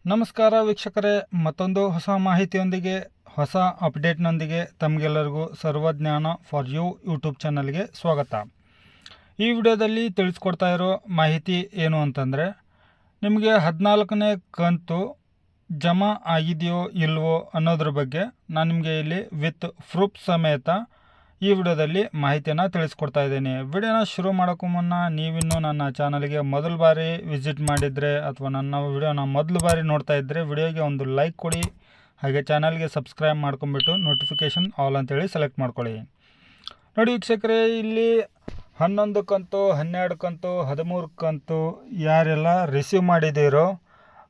ನಮಸ್ಕಾರ ವೀಕ್ಷಕರೇ, ಮತ್ತೊಂದು ಹೊಸ ಮಾಹಿತಿಯೊಂದಿಗೆ ಹೊಸ ಅಪ್ಡೇಟ್ನೊಂದಿಗೆ ತಮಗೆಲ್ಲರಿಗೂ ಸರ್ವಜ್ಞಾನ ಫಾರ್ ಯು ಯೂಟ್ಯೂಬ್ ಚಾನಲ್ಗೆ ಸ್ವಾಗತ. ಈ ವಿಡಿಯೋದಲ್ಲಿ ತಿಳಿಸ್ಕೊಡ್ತಾ ಇರೋ ಮಾಹಿತಿ ಏನು ಅಂತಂದರೆ, ನಿಮಗೆ 14ನೇ ಕಂತು ಜಮಾ ಆಗಿದೆಯೋ ಇಲ್ವೋ ಅನ್ನೋದ್ರ ಬಗ್ಗೆ ನಾನು ನಿಮಗೆ ಇಲ್ಲಿ ವಿತ್ ಪ್ರೂಫ್ ಸಮೇತ ಈ ವಿಡಿಯೋದಲ್ಲಿ ಮಾಹಿತಿಯನ್ನು ತಿಳಿಸ್ಕೊಡ್ತಾ ಇದ್ದೀನಿ. ವಿಡಿಯೋನ ಶುರು ಮಾಡೋಕ್ಕೂ ಮುನ್ನ ನೀವಿನ್ನೂ ನನ್ನ ಚಾನಲ್ಗೆ ಮೊದಲ ಬಾರಿ ವಿಸಿಟ್ ಮಾಡಿದರೆ ಅಥವಾ ನನ್ನ ವಿಡಿಯೋನ ಮೊದಲು ಬಾರಿ ನೋಡ್ತಾ ಇದ್ದರೆ ವಿಡಿಯೋಗೆ ಒಂದು ಲೈಕ್ ಕೊಡಿ, ಹಾಗೆ ಚಾನಲ್ಗೆ ಸಬ್ಸ್ಕ್ರೈಬ್ ಮಾಡ್ಕೊಂಬಿಟ್ಟು ನೋಟಿಫಿಕೇಷನ್ ಆಲ್ ಅಂತೇಳಿ ಸೆಲೆಕ್ಟ್ ಮಾಡ್ಕೊಳ್ಳಿ. ನೋಡಿ ವೀಕ್ಷಕರೇ, ಇಲ್ಲಿ 11 ಕಂತು, 12 ಕಂತು, 13 ಕಂತು ಯಾರೆಲ್ಲ ರಿಸೀವ್ ಮಾಡಿದ್ದೀರೋ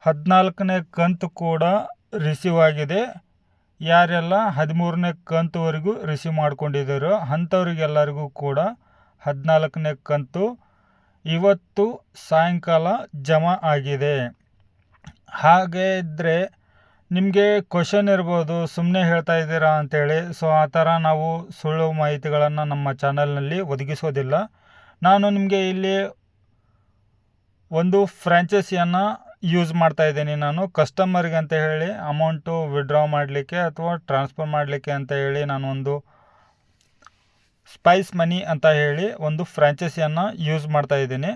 14ನೇ ಕಂತು ಕೂಡ ರಿಸೀವ್ ಆಗಿದೆ. ಯಾರೆಲ್ಲ 13ನೇ ಕಂತುವರೆಗೂ ರಿಸೀವ್ ಮಾಡ್ಕೊಂಡಿದ್ದಾರೋ ಅಂಥವ್ರಿಗೆಲ್ಲರಿಗೂ ಕೂಡ 14ನೇ ಕಂತು ಇವತ್ತು ಸಾಯಂಕಾಲ ಜಮಾ ಆಗಿದೆ. ಹಾಗೆ ಇದ್ದರೆ ನಿಮಗೆ ಕ್ವಶನ್ ಇರ್ಬೋದು, ಸುಮ್ಮನೆ ಹೇಳ್ತಾ ಇದ್ದೀರಾ ಅಂಥೇಳಿ. ಸೊ ಆ ಥರ ನಾವು ಸುಳ್ಳು ಮಾಹಿತಿಗಳನ್ನು ನಮ್ಮ ಚಾನಲ್ನಲ್ಲಿ ಒದಗಿಸೋದಿಲ್ಲ. ನಾನು ನಿಮಗೆ ಇಲ್ಲಿ ಒಂದು ಫ್ರ್ಯಾಂಚೈಸಿಯನ್ನು ಯೂಸ್ ಮಾಡ್ತಾ ಇದ್ದೀನಿ. ನಾನು ಕಸ್ಟಮರ್ಗೆ ಅಂತ ಹೇಳಿ ಅಮೌಂಟು ವಿಡ್ರಾ ಮಾಡಲಿಕ್ಕೆ ಅಥವಾ ಟ್ರಾನ್ಸ್ಫರ್ ಮಾಡಲಿಕ್ಕೆ ಅಂತ ಹೇಳಿ ನಾನು ಒಂದು ಸ್ಪೈಸ್ ಮನಿ ಅಂತ ಹೇಳಿ ಒಂದು ಫ್ರ್ಯಾಂಚೈಸಿಯನ್ನು ಯೂಸ್ ಮಾಡ್ತಾ ಇದ್ದೀನಿ.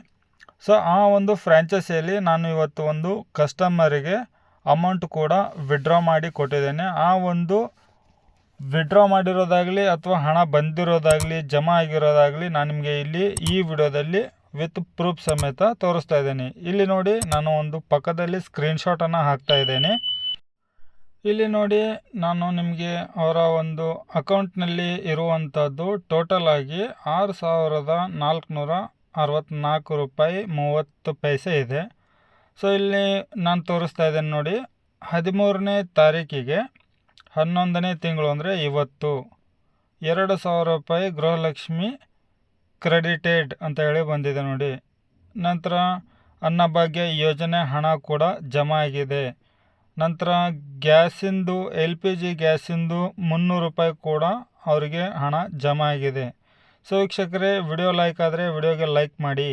ಸೊ ಆ ಒಂದು ಫ್ರ್ಯಾಂಚೈಸಿಯಲ್ಲಿ ನಾನು ಇವತ್ತು ಒಂದು ಕಸ್ಟಮರಿಗೆ ಅಮೌಂಟ್ ಕೂಡ ವಿಡ್ರಾ ಮಾಡಿ ಕೊಟ್ಟಿದ್ದೇನೆ. ಆ ಒಂದು ವಿಡ್ರಾ ಮಾಡಿರೋದಾಗಲಿ ಅಥವಾ ಹಣ ಬಂದಿರೋದಾಗಲಿ ಜಮಾ ಆಗಿರೋದಾಗಲಿ ನಾನು ನಿಮಗೆ ಇಲ್ಲಿ ಈ ವಿಡಿಯೋದಲ್ಲಿ ವಿತ್ ಪ್ರೂಫ್ ಸಮೇತ ತೋರಿಸ್ತಾ ಇದ್ದೀನಿ. ಇಲ್ಲಿ ನೋಡಿ, ನಾನು ಒಂದು ಪಕ್ಕದಲ್ಲಿ ಸ್ಕ್ರೀನ್ಶಾಟನ್ನು ಹಾಕ್ತಾ ಇದ್ದೇನೆ. ಇಲ್ಲಿ ನೋಡಿ, ನಾನು ನಿಮಗೆ ಅವರ ಒಂದು ಅಕೌಂಟ್ನಲ್ಲಿ ಇರುವಂಥದ್ದು ಟೋಟಲ್ ಆಗಿ 6,464 ರೂಪಾಯಿ 30 ಪೈಸೆ ಇದೆ. ಸೊ ಇಲ್ಲಿ ನಾನು ತೋರಿಸ್ತಾ ಇದ್ದೇನೆ ನೋಡಿ, 13ನೇ ತಾರೀಕಿಗೆ 11ನೇ ತಿಂಗಳು ಅಂದರೆ ಇವತ್ತು 2,000 ರೂಪಾಯಿ ಗೃಹಲಕ್ಷ್ಮಿ ಕ್ರೆಡಿಟೆಡ್ ಅಂತ ಹೇಳಿ ಬಂದಿದೆ ನೋಡಿ. ನಂತರ ಅನ್ನಭಾಗ್ಯ ಯೋಜನೆ ಹಣ ಕೂಡ ಜಮಾ ಆಗಿದೆ. ನಂತರ ಗ್ಯಾಸಿಂದು LPG ಗ್ಯಾಸಿಂದು 300 ರೂಪಾಯಿ ಕೂಡ ಅವರಿಗೆ ಹಣ ಜಮಾ ಆಗಿದೆ. ಸೊ ವೀಕ್ಷಕರೇ, ವಿಡಿಯೋ ಲೈಕ್ ಆದರೆ ವಿಡಿಯೋಗೆ ಲೈಕ್ ಮಾಡಿ.